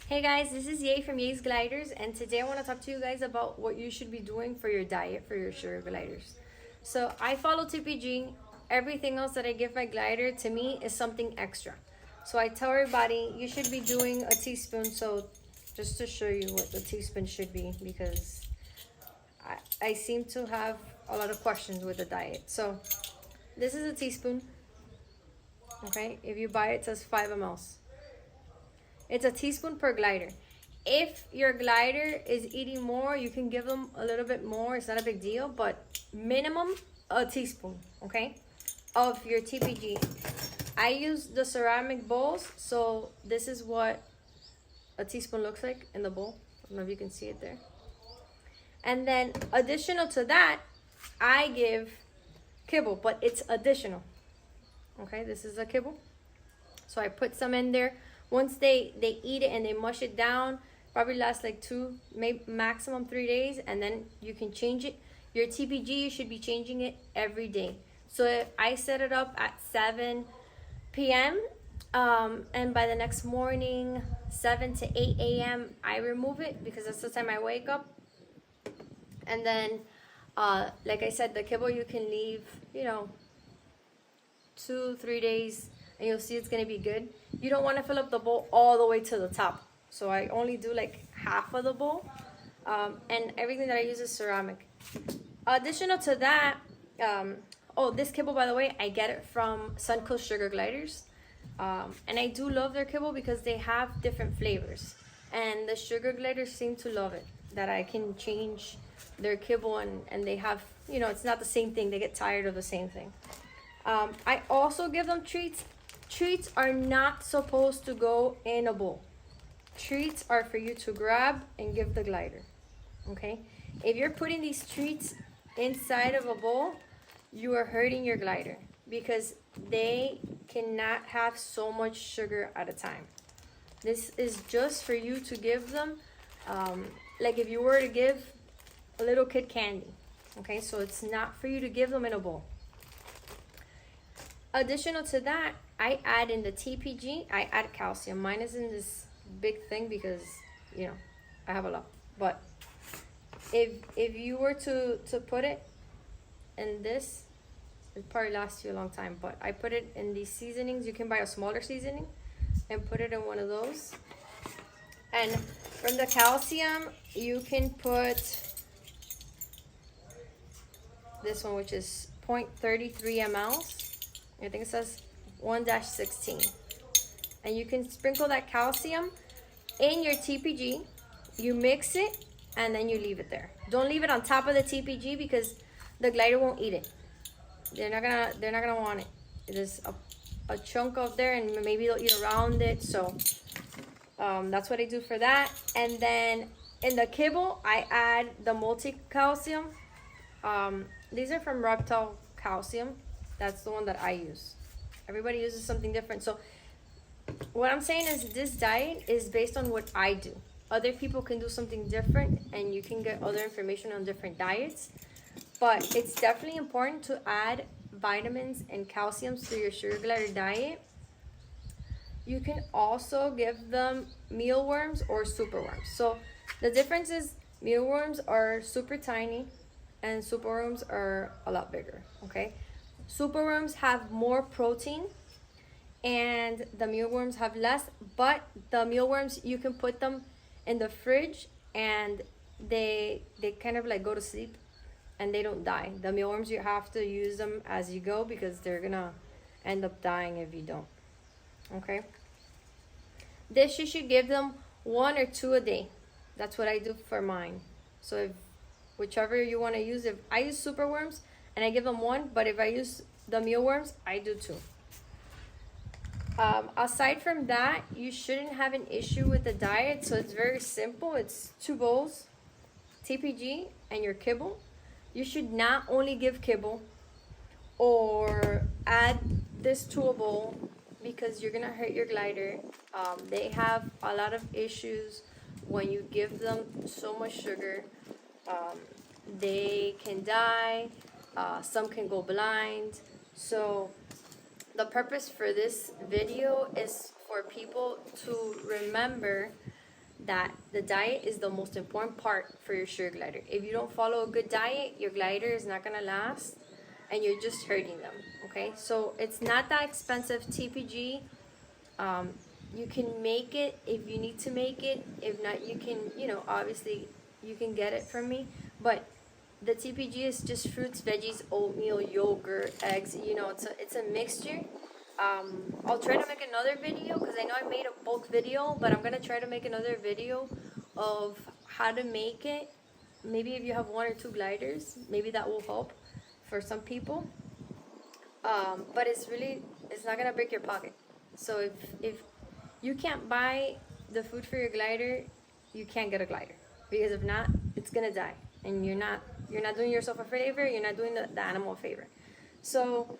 Hey guys, this is Ye from Ye's Gliders, and today I want to talk to you guys about what you should be doing for your diet for your sugar gliders. So I follow TPG. Everything else that I give my glider to me is something extra. So I tell everybody you should be doing a teaspoon. So just to show you what the teaspoon should be, because I seem to have a lot of questions with the diet. So this is a teaspoon. Okay, if you buy it, it says 5 mLs. It's a teaspoon per glider. If your glider is eating more, you can give them a little bit more. It's not a big deal, but minimum a teaspoon, okay, of your TPG. I use the ceramic bowls, so this is what a teaspoon looks like in the bowl. I don't know if you can see it there. And then additional to that, I give kibble, but it's additional. Okay, this is a kibble. So I put some in there. Once they eat it and they mush it down, probably lasts like 2, maybe maximum 3 days, and then you can change it. Your TPG, you should be changing it every day. So I set it up at 7 p.m. And by the next morning, 7 to 8 a.m., I remove it because that's the time I wake up. And then, like I said, the kibble you can leave, 2-3 days, and you'll see it's gonna be good. You don't want to fill up the bowl all the way to the top, so I only do like half of the bowl, and everything that I use is ceramic. Additional to that, oh, this kibble, by the way, I get it from Suncoast Sugar Gliders, and I do love their kibble because they have different flavors, and the sugar gliders seem to love it, that I can change their kibble, and they have, it's not the same thing. They get tired of the same thing. I also give them treats. Treats are not supposed to go in a bowl. Treats are for you to grab and give the glider, okay? If you're putting these treats inside of a bowl, you are hurting your glider because they cannot have so much sugar at a time. This is just for you to give them, like if you were to give a little kid candy, okay? So it's not for you to give them in a bowl. Additional to that, I add in the TPG, I add calcium. Mine is in this big thing because, I have a lot. But if you were to put it in this, it probably lasts you a long time. But I put it in these seasonings. You can buy a smaller seasoning and put it in one of those. And from the calcium, you can put this one, which is 0.33 mLs. I think it says 1-16. And you can sprinkle that calcium in your TPG. You mix it and then you leave it there. Don't leave it on top of the TPG because the glider won't eat it. They're not gonna want it. There's a chunk up there and maybe they'll eat around it. So that's what I do for that. And then in the kibble, I add the multi-calcium. These are from Reptile Calcium. That's the one that I use. Everybody uses something different. So what I'm saying is this diet is based on what I do. Other people can do something different and you can get other information on different diets. But it's definitely important to add vitamins and calciums to your sugar glider diet. You can also give them mealworms or superworms. So the difference is mealworms are super tiny and superworms are a lot bigger, okay? Superworms have more protein and the mealworms have less, but the mealworms, you can put them in the fridge and they kind of like go to sleep and they don't die. The mealworms, you have to use them as you go because they're gonna end up dying if you don't, okay? This, you should give them 1 or 2 a day. That's what I do for mine. So if whichever you want to use, if I use superworms and I give them 1, but if I use the mealworms, I do 2. Aside from that, you shouldn't have an issue with the diet. So it's very simple. It's 2 bowls, TPG, and your kibble. You should not only give kibble or add this to a bowl because you're gonna hurt your glider. They have a lot of issues when you give them so much sugar. They can die, some can go blind. So the purpose for this video is for people to remember that the diet is the most important part for your sugar glider. If you don't follow a good diet, your glider is not gonna last and you're just hurting them, okay? So it's not that expensive TPG. You can make it if you need to make it. If not, you can, obviously you can get it from me. But the TPG is just fruits, veggies, oatmeal, yogurt, eggs. It's a mixture. I'll try to make another video because I know I made a bulk video, but I'm gonna try to make another video of how to make it. Maybe if you have 1 or 2 gliders, maybe that will help for some people. But it's not gonna break your pocket. So if you can't buy the food for your glider, you can't get a glider, because if not, it's gonna die, and you're not doing yourself a favor. You're not doing the animal a favor. So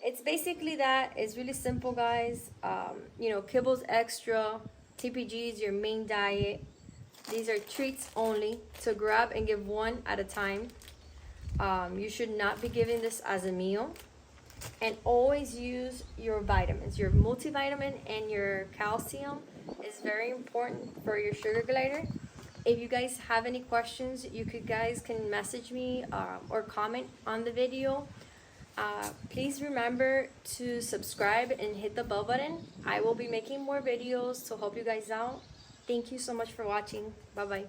it's basically that. It's really simple, guys. Kibbles extra, TPG is your main diet. These are treats only to grab and give one at a time. You should not be giving this as a meal. And always use your vitamins. Your multivitamin and your calcium is very important for your sugar glider. If you guys have any questions, guys can message me or comment on the video. Please remember to subscribe and hit the bell button. I will be making more videos to help you guys out. Thank you so much for watching. Bye bye.